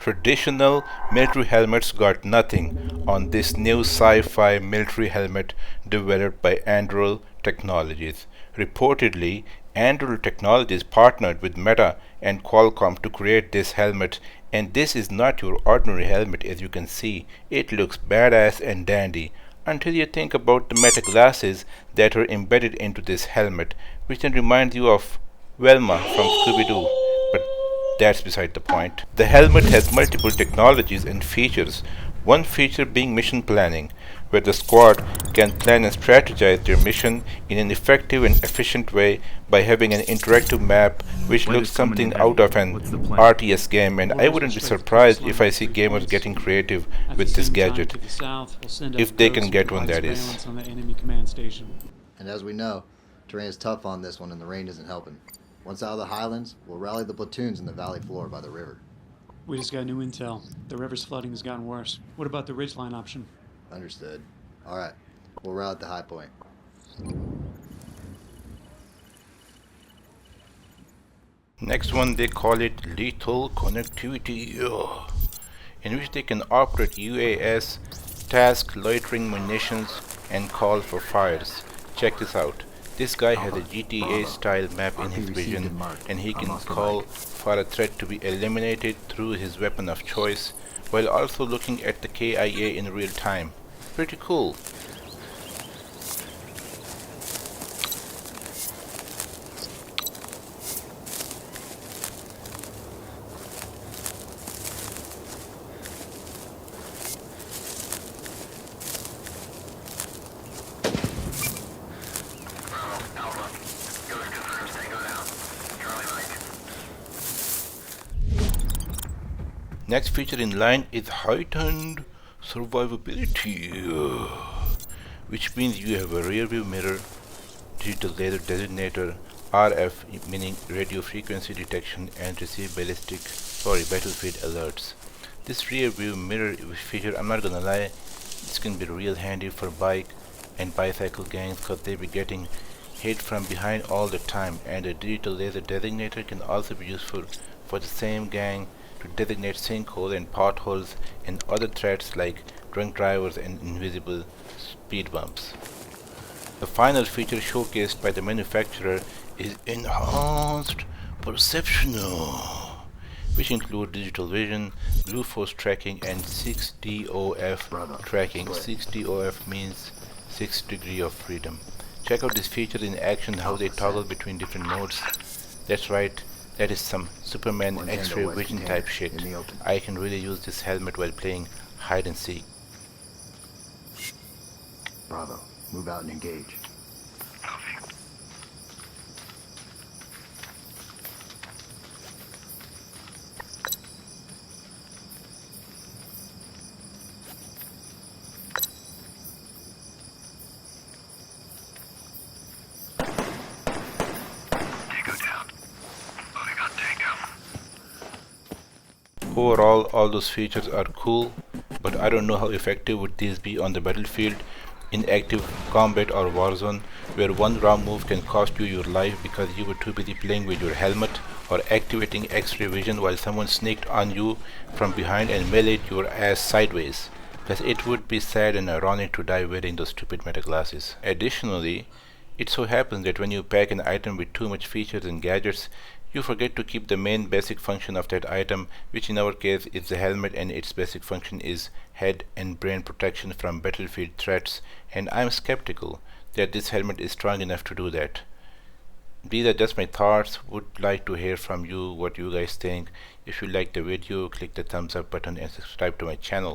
Traditional military helmets got nothing on this new sci-fi military helmet developed by Anduril Technologies. Reportedly, Anduril Technologies partnered with Meta and Qualcomm to create this helmet, and this is not your ordinary helmet. As you can see, it looks badass and dandy until you think about the meta glasses that are embedded into this helmet, which then reminds you of Velma from Scooby-Doo. But that's beside the point. The helmet has multiple technologies and features, one feature being mission planning, where the squad can plan and strategize their mission in an effective and efficient way by having an interactive map which looks something out of an RTS game, and I wouldn't be surprised if I see gamers getting creative with this gadget, if they can get one, that is. And as we know, terrain is tough on this one and the rain isn't helping. Once out of the highlands, we'll rally the platoons in the valley floor by the river. We just got new intel. The river's flooding has gotten worse. What about the ridgeline option? Understood. Alright, we'll route the high point. Next one, they call it lethal connectivity, in which they can operate UAS, task loitering munitions, and call for fires. Check this out. This guy has a GTA style map in his vision, and he can call for a threat to be eliminated through his weapon of choice, while also looking at the KIA in real time. Pretty cool. Next feature in line is heightened survivability, which means you have a rear view mirror, digital laser designator, RF meaning radio frequency detection, and receive battlefield alerts. This rear view mirror feature, I'm not gonna lie, this can be real handy for bike and bicycle gangs because they be getting hit from behind all the time, and a digital laser designator can also be useful for the same gang to designate sinkholes and potholes and other threats like drunk drivers and invisible speed bumps. The final feature showcased by the manufacturer is enhanced perceptional, which include digital vision, glucose tracking, and 6DOF tracking. 6DOF means 6 degree of freedom. Check out this feature in action, how they toggle between different modes. That's right, that is some Superman X-ray vision type shit. I can really use this helmet while playing hide and seek. Bravo, move out and engage. Overall, all those features are cool, but I don't know how effective would these be on the battlefield in active combat or warzone, where one wrong move can cost you your life because you were too busy playing with your helmet or activating X-ray vision while someone sneaked on you from behind and meleeed your ass sideways. Plus, it would be sad and ironic to die wearing those stupid meta glasses. Additionally, it so happens that when you pack an item with too much features and gadgets, you forget to keep the main basic function of that item, which in our case is the helmet, and its basic function is head and brain protection from battlefield threats, and I'm skeptical that this helmet is strong enough to do that. These are just my thoughts. Would like to hear from you what you guys think. If you like the video, click the thumbs up button and subscribe to my channel.